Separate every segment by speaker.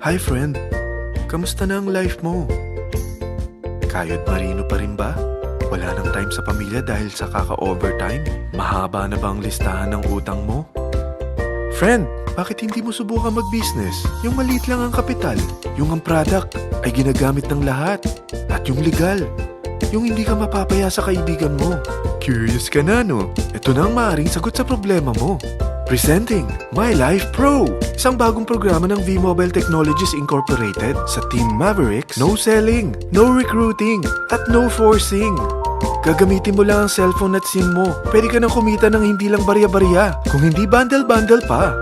Speaker 1: Hi friend, kamusta na ang life mo? Kayod marino pa rin ba? Wala nang time sa pamilya dahil sa kaka-overtime? Mahaba na ba ang listahan ng utang mo? Friend, bakit hindi mo subukan mag-business? Yung maliit lang ang kapital, yung ang product ay ginagamit ng lahat, at yung legal, yung hindi ka mapapaya sa kaibigan mo. Curious ka na, no? Ito na ang maaaring sagot sa problema mo. Presenting My Life Pro, isang bagong programa ng V-Mobile Technologies Incorporated sa Team Mavericks. No selling, no recruiting, at no forcing. Gagamitin mo lang ang cellphone at SIM mo. Pwede ka nang kumita ng hindi lang barya-barya, kung hindi bundle-bundle pa.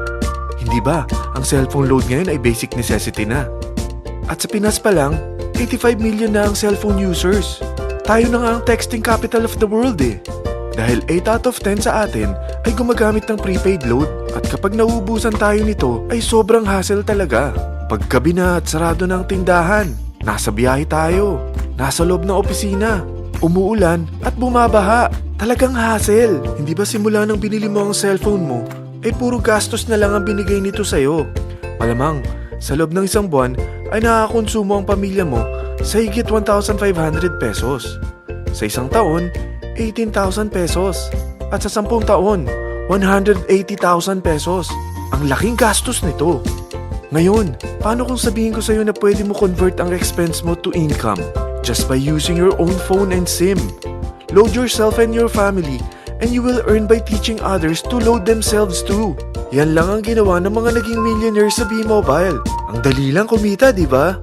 Speaker 1: Hindi ba, ang cellphone load ngayon ay basic necessity na. At sa Pinas pa lang, 85 million na ang cellphone users. Tayo na nga ang texting capital of the world eh. Dahil 8 out of 10 sa atin ay gumagamit ng prepaid load, at kapag nauubusan tayo nito ay sobrang hassle talaga. Paggabi na at sarado ng tindahan, nasa biyahe tayo, nasa loob ng opisina, umuulan at bumabaha. Talagang hassle. Hindi ba simula nang binili mo ang cellphone mo ay puro gastos na lang ang binigay nito sa'yo? Malamang sa loob ng isang buwan ay nakakakonsumo ang pamilya mo sa higit 1,500 pesos. Sa isang taon, 18,000 pesos. At sa 10 taon, 180,000 pesos. Ang laking gastos nito. Ngayon, paano kung sabihin ko sa'yo na pwede mo convert ang expense mo to income just by using your own phone and SIM? Load yourself and your family, and you will earn by teaching others to load themselves too. Yan lang ang ginawa ng mga naging millionaires sa V-Mobile. Ang dali lang kumita, di ba?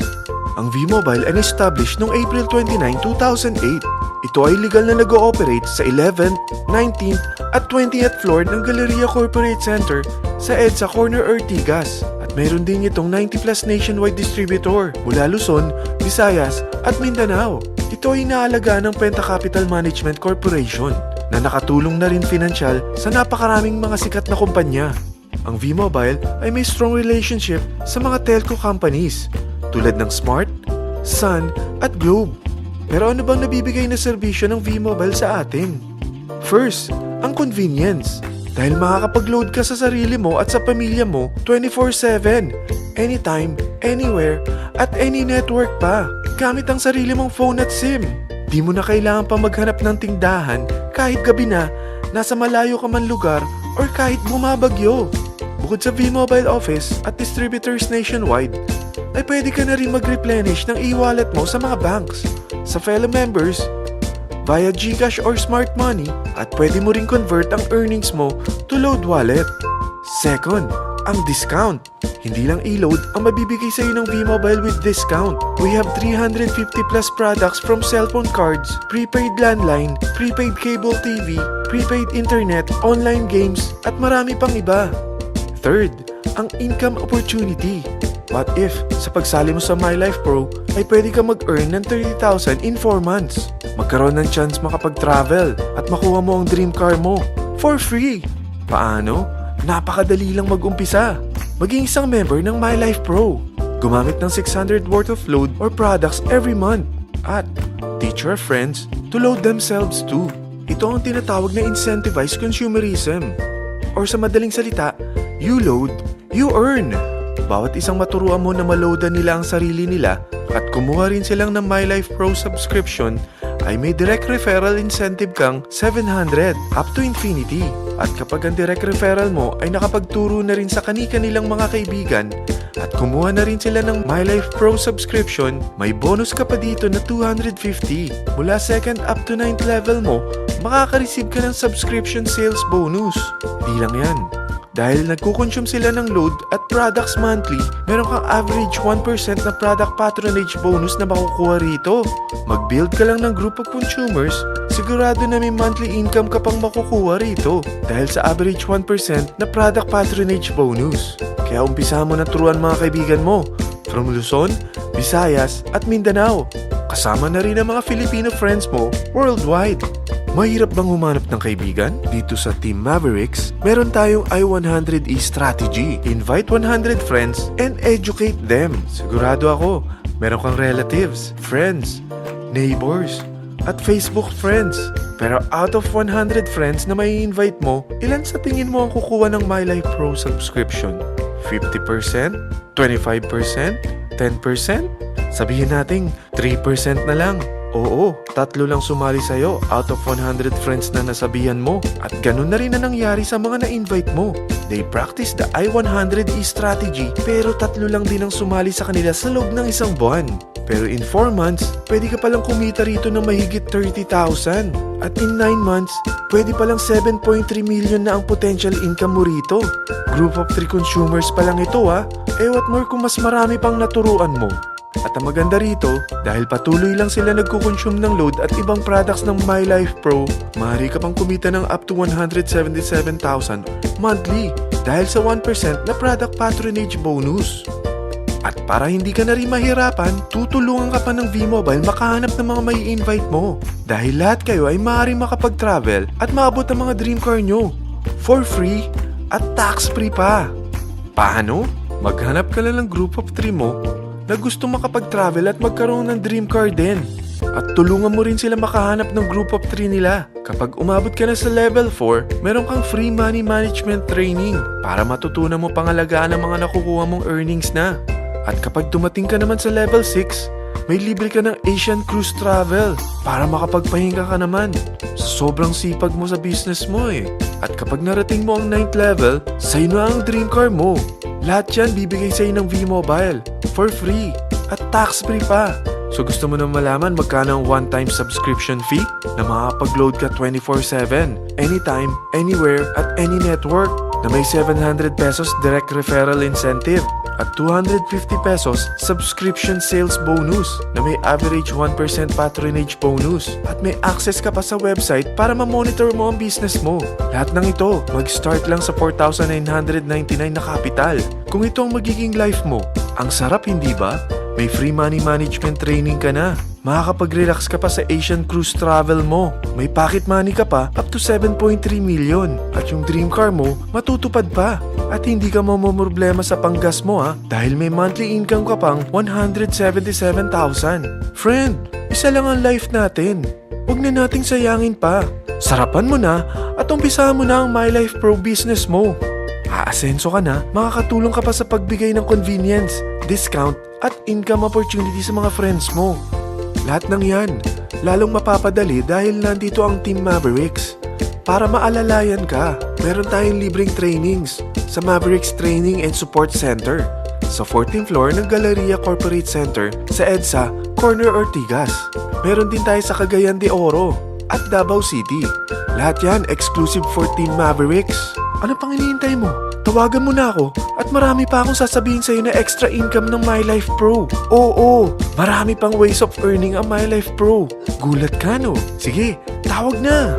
Speaker 1: Ang V-Mobile ay established noong April 29, 2008. Ito ay legal na nag-ooperate sa 11th, 19th at 20th floor ng Galleria Corporate Center sa EDSA Corner Ortigas. At mayroon din itong 90 plus nationwide distributor mula Luzon, Visayas at Mindanao. Ito ay inaalagaan ng Penta Capital Management Corporation na nakatulong na rin pinansyal sa napakaraming mga sikat na kumpanya. Ang V-Mobile ay may strong relationship sa mga telco companies tulad ng Smart, Sun at Globe. Pero ano bang nabibigay na serbisyo ng V-Mobile sa atin? First, ang convenience. Dahil makakapag-load ka sa sarili mo at sa pamilya mo 24/7, anytime, anywhere, at any network pa. Gamit ang sarili mong phone at SIM. Di mo na kailangan pa maghanap ng tindahan kahit gabi na, nasa malayo ka man lugar, or kahit bumabagyo. Bukod sa V-Mobile office at distributors nationwide, ay pwede ka na rin mag-replenish ng e-wallet mo sa mga banks, sa fellow members, via GCash or Smart Money, at pwede mo rin convert ang earnings mo to load wallet. Second, ang discount. Hindi lang e-load ang mabibigay sa iyo ng V-Mobile with discount. We have 350 plus products from cellphone cards, prepaid landline, prepaid cable TV, prepaid internet, online games, at marami pang iba. Third, ang income opportunity. What if, sa pagsali mo sa My Life Pro, ay pwede ka mag-earn ng 30,000 in 4 months? Magkaroon ng chance makapag-travel at makuha mo ang dream car mo for free. Paano? Napakadali lang mag-umpisa. Maging isang member ng My Life Pro. Gumamit ng 600 worth of load or products every month. At teach your friends to load themselves too. Ito ang tinatawag na incentivized consumerism. Or sa madaling salita, you load, you earn. Bawat isang maturuan mo na maloadan nila ang sarili nila at kumuha rin silang ng My Life Pro subscription, ay may direct referral incentive kang 700 up to infinity. At kapag ang direct referral mo ay nakapagturo na rin sa kani-kanilang mga kaibigan at kumuha na rin sila ng My Life Pro subscription, may bonus ka pa dito na 250. Mula 2nd up to 9th level mo, makaka-receive ka ng subscription sales bonus. Di lang yan. Dahil nagkukonsume sila ng load at products monthly, meron kang average 1% na product patronage bonus na makukuha rito. Mag-build ka lang ng group of consumers, sigurado na may monthly income ka pang makukuha rito dahil sa average 1% na product patronage bonus. Kaya umpisa mo na turuan mga kaibigan mo from Luzon, Visayas at Mindanao. Kasama na rin ang mga Filipino friends mo worldwide. Mahirap bang humanap ng kaibigan? Dito sa Team Mavericks, meron tayong I100E strategy. Invite 100 friends and educate them. Sigurado ako, meron kang relatives, friends, neighbors, at Facebook friends. Pero out of 100 friends na may invite mo, ilan sa tingin mo ang kukuha ng My Life Pro subscription? 50%? 25%? 10%? Sabihin nating 3% na lang. Oo, 3 lang sumali sa'yo out of 100 friends na nasabihan mo. At ganun na rin na nangyari sa mga na-invite mo. They practice the I-100E strategy pero 3 lang din ang sumali sa kanila sa loob ng isang buwan. Pero in 4 months, pwede ka palang kumita rito ng mahigit 30,000. At in 9 months, pwede palang 7.3 million na ang potential income mo rito. Group of 3 consumers pa lang ito what more kung mas marami pang naturuan mo. At ang maganda rito, dahil patuloy lang sila nagkukonsume ng load at ibang products ng My Life Pro, maaari ka pang kumita ng up to 177,000 monthly dahil sa 1% na product patronage bonus. At para hindi ka na rin mahirapan, tutulungan ka pa ng V-Mobile makahanap ng mga may invite mo. Dahil lahat kayo ay maaaring makapag-travel at maabot ang mga dream car nyo. For free at tax-free pa. Paano? Maghanap ka lang ng group of 3 mo na gusto makapag-travel at magkaroon ng dream car din. At tulungan mo rin sila makahanap ng group of 3 nila. Kapag umabot ka na sa level 4, meron kang free money management training para matutunan mo pangalagaan ang mga nakukuha mong earnings na. At kapag dumating ka naman sa level 6, may libre ka ng Asian Cruise Travel para makapagpahinga ka naman. Sobrang sipag mo sa business mo At kapag narating mo ang 9th level, sa'yo na ang dream car mo. Lahat yan bibigay sa'yo ng V-Mobile for free at tax-free pa. So gusto mo na malaman magkano ang one-time subscription fee na makakapag-load ka 24/7, anytime, anywhere, at any network na may 700 pesos direct referral incentive at 250 pesos subscription sales bonus na may average 1% patronage bonus at may access ka pa sa website para ma-monitor mo ang business mo. Lahat ng ito, mag-start lang sa 4,999 na capital. Kung ito ang magiging life mo, ang sarap hindi ba? May free money management training ka na. Makakapag-relax ka pa sa Asian Cruise Travel mo. May pocket money ka pa up to 7.3 million. At yung dream car mo, matutupad pa. At hindi ka mamumroblema sa panggas mo dahil may monthly income ka pang 177,000. Friend, isa lang ang life natin. Huwag na nating sayangin pa. Sarapan mo na at umpisahan mo na ang My Life Pro business mo. Aasenso ka na, makakatulong ka pa sa pagbigay ng convenience, discount, at income opportunity sa mga friends mo. Lahat ng yan, lalong mapapadali dahil nandito ang Team Mavericks. Para maalalayan ka, meron tayong libreng trainings sa Mavericks Training and Support Center sa 14th floor ng Galleria Corporate Center sa EDSA, Corner Ortigas. Meron din tayo sa Cagayan de Oro at Davao City. Lahat yan exclusive for Team Mavericks. Ano pang hinihintay mo? Tawagan mo na ako at marami pa akong sasabihin sa'yo na extra income ng My Life Pro. Oo, marami pang ways of earning ang My Life Pro. Gulat ka no? Sige, tawag na!